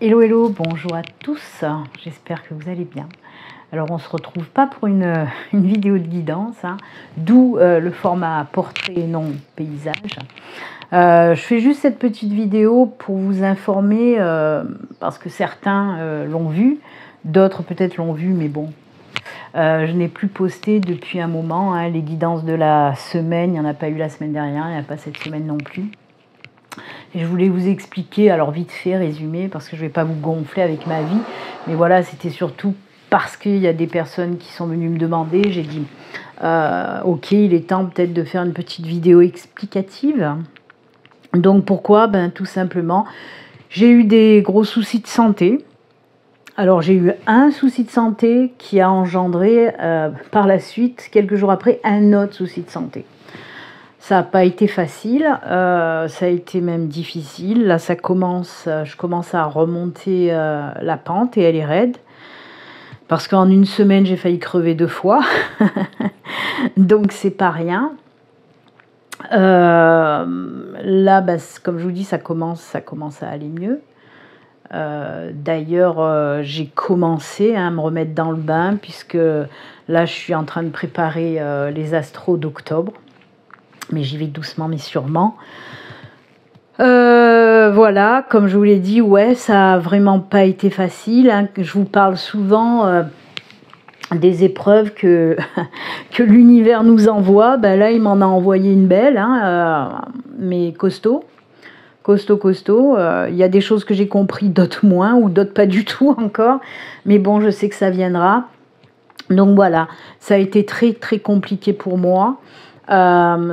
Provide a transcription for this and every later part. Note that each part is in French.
Hello, hello, bonjour à tous, j'espère que vous allez bien. Alors on ne se retrouve pas pour une vidéo de guidance, d'où le format portrait et non paysage. Je fais juste cette petite vidéo pour vous informer, parce que certains l'ont vu, d'autres peut-être l'ont vu, mais bon. Je n'ai plus posté depuis un moment, les guidances de la semaine, il n'y en a pas eu la semaine dernière, il n'y en a pas cette semaine non plus. Et je voulais vous expliquer, alors vite fait, résumé, parce que je ne vais pas vous gonfler avec ma vie, mais voilà, c'était surtout parce qu'il y a des personnes qui sont venues me demander, j'ai dit, ok, il est temps peut-être de faire une petite vidéo explicative. Donc pourquoi? Tout simplement, j'ai eu des gros soucis de santé. Alors j'ai eu un souci de santé qui a engendré par la suite, quelques jours après, un autre souci de santé. Ça n'a pas été facile, ça a été même difficile. Là, je commence à remonter la pente et elle est raide. Parce qu'en une semaine, j'ai failli crever 2 fois. Donc, c'est pas rien. Là, comme je vous dis, ça commence à aller mieux. D'ailleurs, j'ai commencé à me remettre dans le bain, puisque là, je suis en train de préparer les astros d'octobre. Mais j'y vais doucement mais sûrement. Voilà, comme je vous l'ai dit, ouais, ça n'a vraiment pas été facile. Je vous parle souvent des épreuves que l'univers nous envoie. Là, il m'en a envoyé une belle, mais costaud. Costaud. Il y a des choses que j'ai compris, d'autres moins, ou d'autres pas du tout encore. Mais bon, je sais que ça viendra. Donc voilà, ça a été très très compliqué pour moi.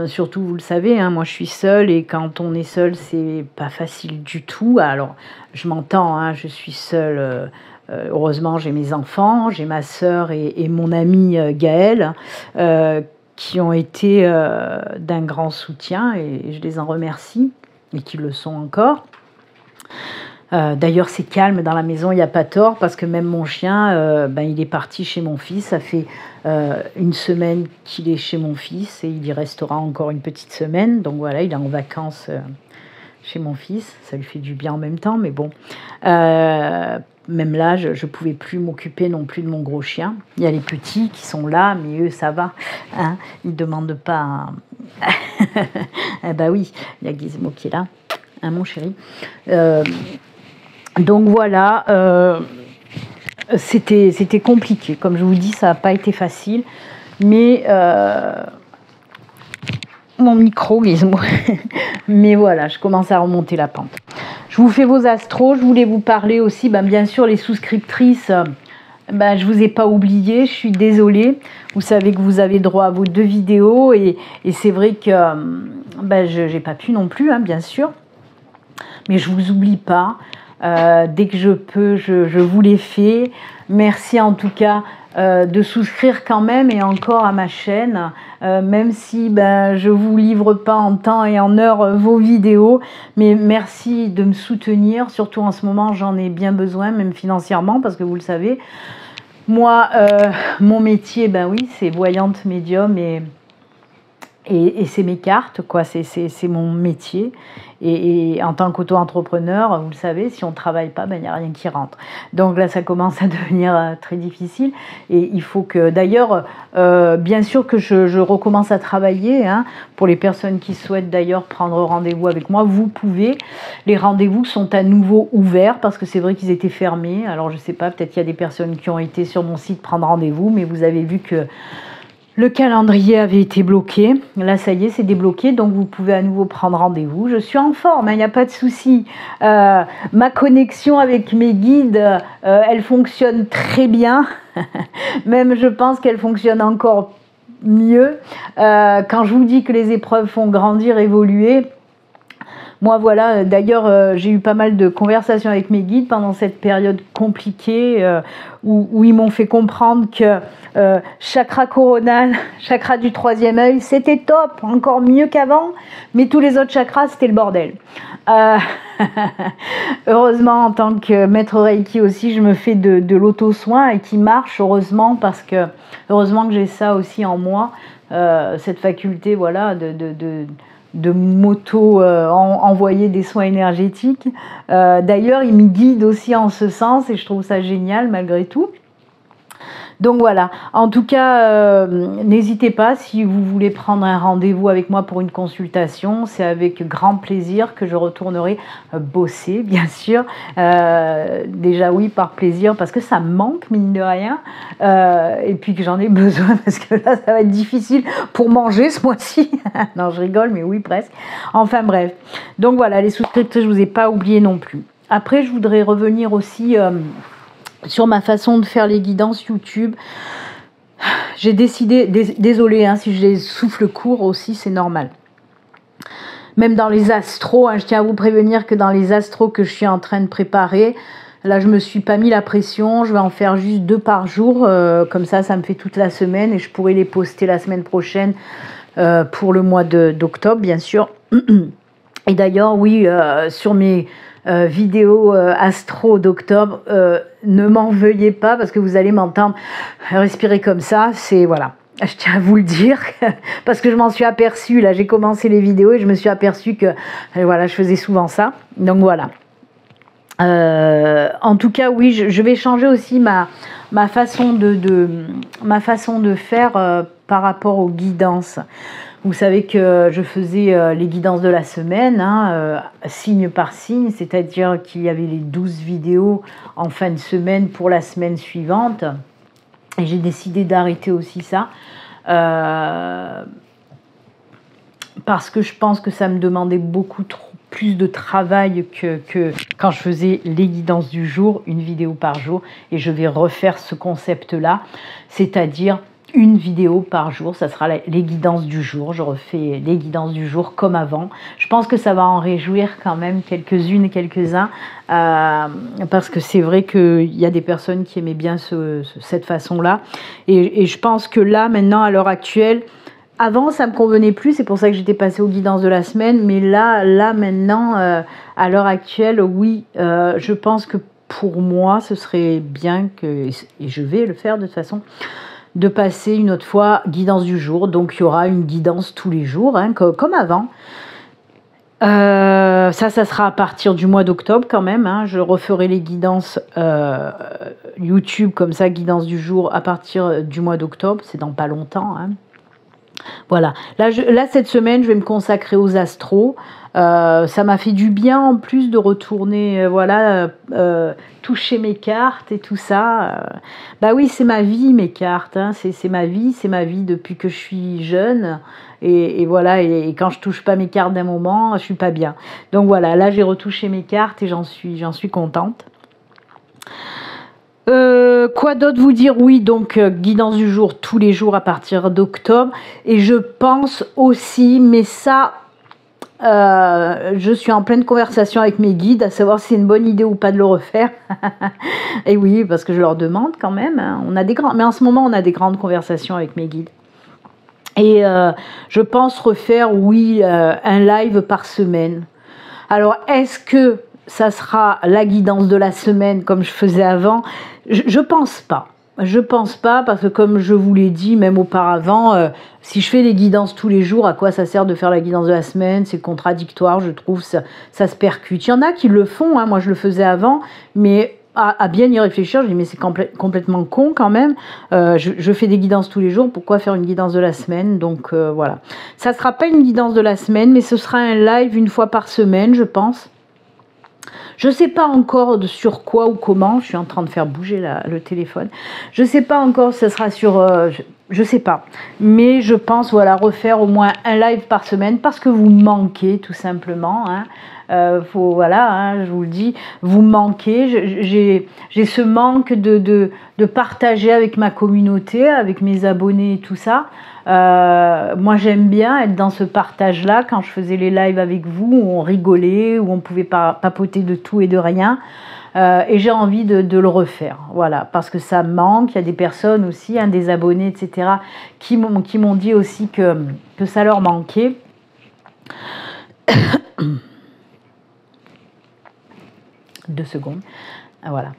Surtout, vous le savez, moi je suis seule, et quand on est seul, c'est pas facile du tout. Alors, je m'entends, je suis seule. Heureusement, j'ai mes enfants, j'ai ma sœur et mon amie Gaëlle, qui ont été d'un grand soutien, et je les en remercie, et qui le sont encore. D'ailleurs, c'est calme dans la maison, il n'y a pas tort, parce que même mon chien, il est parti chez mon fils. Ça fait une semaine qu'il est chez mon fils, et il y restera encore une petite semaine. Donc voilà, il est en vacances chez mon fils. Ça lui fait du bien en même temps, mais bon. Même là, je ne pouvais plus m'occuper non plus de mon gros chien. Il y a les petits qui sont là, mais eux, ça va. Ils ne demandent pas... oui, il y a Gizmo qui est là, mon chéri. Donc voilà, c'était compliqué. Comme je vous dis, ça n'a pas été facile. Mais mon micro, Gizmo. Mais voilà, je commence à remonter la pente. Je vous fais vos astros. Je voulais vous parler aussi, bien sûr, les souscriptrices. Je ne vous ai pas oublié, je suis désolée. Vous savez que vous avez droit à vos 2 vidéos. Et c'est vrai que je n'ai pas pu non plus, bien sûr. Mais je ne vous oublie pas. Dès que je peux, je vous les fais. Merci en tout cas de souscrire quand même, et encore, à ma chaîne, même si je vous livre pas en temps et en heure vos vidéos, mais merci de me soutenir. Surtout en ce moment, j'en ai bien besoin, même financièrement, parce que vous le savez, moi, mon métier, oui, c'est voyante médium, et c'est mes cartes, quoi. C'est mon métier. Et en tant qu'auto-entrepreneur, vous le savez, si on ne travaille pas, il n'y a rien qui rentre. Donc là, ça commence à devenir très difficile. Et il faut que, d'ailleurs, bien sûr que je recommence à travailler. Pour les personnes qui souhaitent d'ailleurs prendre rendez-vous avec moi, vous pouvez. Les rendez-vous sont à nouveau ouverts, parce que c'est vrai qu'ils étaient fermés. Alors je ne sais pas, peut-être qu'il y a des personnes qui ont été sur mon site prendre rendez-vous, mais vous avez vu que le calendrier avait été bloqué. Là, ça y est, c'est débloqué. Donc, vous pouvez à nouveau prendre rendez-vous. Je suis en forme, il n'y a pas de souci. Ma connexion avec mes guides, elle fonctionne très bien. Même, je pense qu'elle fonctionne encore mieux. Quand je vous dis que les épreuves font grandir, évoluer... Moi, voilà, d'ailleurs, j'ai eu pas mal de conversations avec mes guides pendant cette période compliquée où ils m'ont fait comprendre que chakra coronal, chakra du 3e œil, c'était top, encore mieux qu'avant, mais tous les autres chakras, c'était le bordel. Heureusement, en tant que maître Reiki aussi, je me fais de l'auto-soin, et qui marche, heureusement, parce que heureusement que j'ai ça aussi en moi, cette faculté, voilà, envoyer des soins énergétiques. D'ailleurs, il me guide aussi en ce sens et je trouve ça génial malgré tout. Donc voilà, en tout cas, n'hésitez pas si vous voulez prendre un rendez-vous avec moi pour une consultation, c'est avec grand plaisir que je retournerai bosser, bien sûr. Déjà oui, par plaisir, parce que ça me manque, mine de rien, et puis que j'en ai besoin, parce que là, ça va être difficile pour manger ce mois-ci. Non, je rigole, mais oui, presque. Enfin bref, donc voilà, les souscripteurs, je ne vous ai pas oublié non plus. Après, je voudrais revenir aussi... sur ma façon de faire les guidances YouTube. J'ai décidé, désolée hein, si je souffle court aussi, c'est normal. Même dans les astros, hein, je tiens à vous prévenir que dans les astros que je suis en train de préparer, là je me suis pas mis la pression, je vais en faire juste 2 par jour, comme ça me fait toute la semaine et je pourrai les poster la semaine prochaine pour le mois d'octobre bien sûr. Et d'ailleurs oui, sur mes... vidéo astro d'octobre, ne m'en veuillez pas parce que vous allez m'entendre respirer comme ça, c'est voilà, je tiens à vous le dire parce que je m'en suis aperçue, là j'ai commencé les vidéos et je me suis aperçue que voilà, je faisais souvent ça, donc voilà. En tout cas oui, je vais changer aussi ma façon de faire par rapport aux guidances. Vous savez que je faisais les guidances de la semaine, hein, signe par signe, c'est-à-dire qu'il y avait les 12 vidéos en fin de semaine pour la semaine suivante. Et j'ai décidé d'arrêter aussi ça. Parce que je pense que ça me demandait beaucoup plus de travail que quand je faisais les guidances du jour, une vidéo par jour. Et je vais refaire ce concept-là, c'est-à-dire... une vidéo par jour, ça sera les guidances du jour, je refais les guidances du jour comme avant. Je pense que ça va en réjouir quand même quelques-unes et quelques-uns, parce que c'est vrai qu'il y a des personnes qui aimaient bien cette façon-là, et je pense que là, maintenant, à l'heure actuelle, avant ça me convenait plus, c'est pour ça que j'étais passée aux guidances de la semaine, mais là maintenant, à l'heure actuelle, oui, je pense que pour moi, ce serait bien que, et je vais le faire de toute façon, de passer une autre fois guidance du jour, donc il y aura une guidance tous les jours, hein, comme avant. Ça sera à partir du mois d'octobre quand même, hein. Je referai les guidances YouTube comme ça, guidance du jour à partir du mois d'octobre, c'est dans pas longtemps, hein. Voilà, là cette semaine je vais me consacrer aux astros. Ça m'a fait du bien en plus de retourner voilà, toucher mes cartes et tout ça. Bah oui, c'est ma vie mes cartes, hein. C'est ma vie depuis que je suis jeune. Et voilà, et quand je touche pas mes cartes d'un moment, je suis pas bien. Donc voilà, là j'ai retouché mes cartes et j'en suis contente. Quoi d'autre vous dire? Oui, donc guidance du jour tous les jours à partir d'octobre. Et je pense aussi, mais ça, je suis en pleine conversation avec mes guides, à savoir si c'est une bonne idée ou pas de le refaire. Et oui, parce que je leur demande quand même, hein. Mais en ce moment, on a des grandes conversations avec mes guides. Et je pense refaire, oui, un live par semaine. Alors, est-ce que ça sera la guidance de la semaine comme je faisais avant? Je pense pas. Je pense pas parce que comme je vous l'ai dit même auparavant, si je fais les guidances tous les jours, à quoi ça sert de faire la guidance de la semaine? C'est contradictoire, je trouve, ça se percute. Il y en a qui le font, hein, moi je le faisais avant, mais à bien y réfléchir, je dis mais c'est complètement con quand même. Je fais des guidances tous les jours, pourquoi faire une guidance de la semaine? Donc voilà. Ça sera pas une guidance de la semaine, mais ce sera un live une fois par semaine, je pense. Je ne sais pas encore sur quoi ou comment, je suis en train de faire bouger le téléphone. Je ne sais pas encore si ça sera sur... je ne sais pas. Mais je pense voilà, refaire au moins un live par semaine parce que vous manquez tout simplement. Hein. Voilà, hein, je vous le dis, vous manquez. J'ai ce manque de partager avec ma communauté, avec mes abonnés et tout ça. Moi j'aime bien être dans ce partage là quand je faisais les lives avec vous où on rigolait, où on pouvait papoter de tout et de rien, et j'ai envie de le refaire, voilà, parce que ça manque. Il y a des personnes aussi, hein, des abonnés etc, qui m'ont dit aussi que ça leur manquait. 2 secondes, voilà.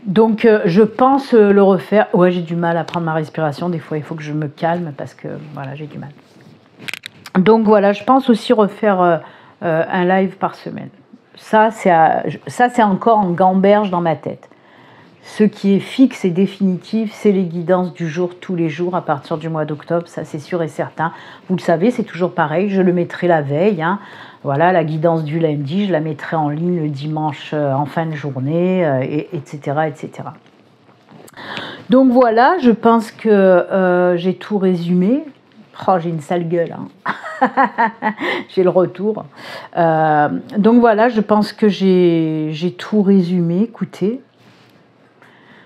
Donc je pense le refaire. Ouais, j'ai du mal à prendre ma respiration, des fois il faut que je me calme parce que voilà, j'ai du mal. Donc voilà, je pense aussi refaire un live par semaine. Ça, c'est encore en gamberge dans ma tête. Ce qui est fixe et définitif, c'est les guidances du jour, tous les jours, à partir du mois d'octobre, ça c'est sûr et certain. Vous le savez, c'est toujours pareil, je le mettrai la veille. Hein. Voilà, la guidance du lundi, je la mettrai en ligne le dimanche en fin de journée, etc., etc. Donc voilà, je pense que j'ai tout résumé. Oh, j'ai une sale gueule, hein. J'ai le retour. Donc voilà, je pense que j'ai tout résumé. Écoutez,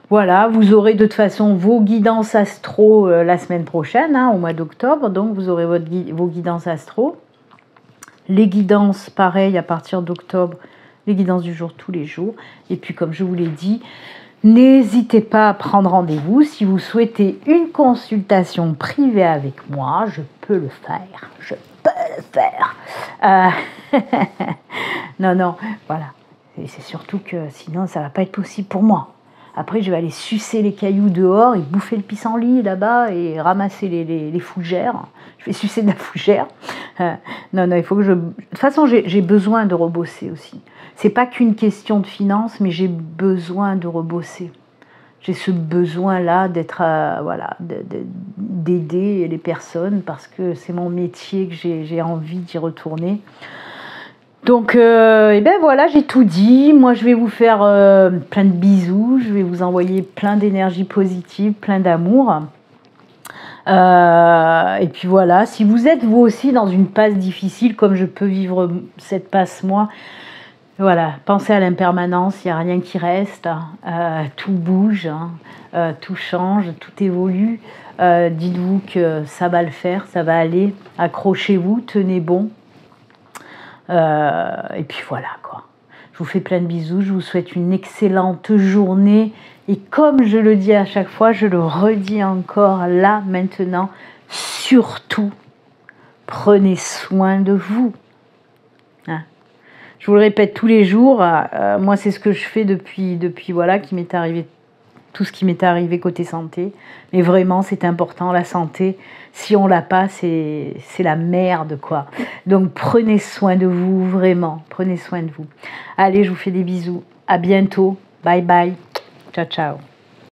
voilà, vous aurez de toute façon vos guidances astro la semaine prochaine, hein, au mois d'octobre. Donc vous aurez vos guidances astro. Les guidances, pareil, à partir d'octobre, les guidances du jour tous les jours. Et puis comme je vous l'ai dit, n'hésitez pas à prendre rendez-vous. Si vous souhaitez une consultation privée avec moi, je peux le faire. Je peux le faire. Non, voilà. Et c'est surtout que sinon, ça ne va pas être possible pour moi. Après, je vais aller sucer les cailloux dehors et bouffer le pissenlit là-bas et ramasser les fougères. Je vais sucer de la fougère. Non, il faut que je... De toute façon, j'ai besoin de rebosser aussi. C'est pas qu'une question de finances, mais j'ai besoin de rebosser. J'ai ce besoin-là d'être, voilà, d'aider les personnes parce que c'est mon métier, que j'ai envie d'y retourner. Donc, et ben voilà, j'ai tout dit. Moi, je vais vous faire plein de bisous. Je vais vous envoyer plein d'énergie positive, plein d'amour. Et puis voilà, si vous êtes vous aussi dans une passe difficile, comme je peux vivre cette passe moi, voilà, pensez à l'impermanence, il n'y a rien qui reste, tout bouge, hein, tout change, tout évolue. Dites-vous que ça va le faire, ça va aller. Accrochez-vous, tenez bon. Et puis voilà quoi. Je vous fais plein de bisous, je vous souhaite une excellente journée. Et comme je le dis à chaque fois, je le redis encore là, maintenant, surtout, prenez soin de vous. Hein. Je vous le répète tous les jours, moi c'est ce que je fais depuis voilà, qui m'est arrivé, tout ce qui m'est arrivé côté santé. Mais vraiment, c'est important, la santé. Si on l'a pas, c'est la merde, quoi. Donc, prenez soin de vous, vraiment. Prenez soin de vous. Allez, je vous fais des bisous. À bientôt. Bye bye. Ciao, ciao.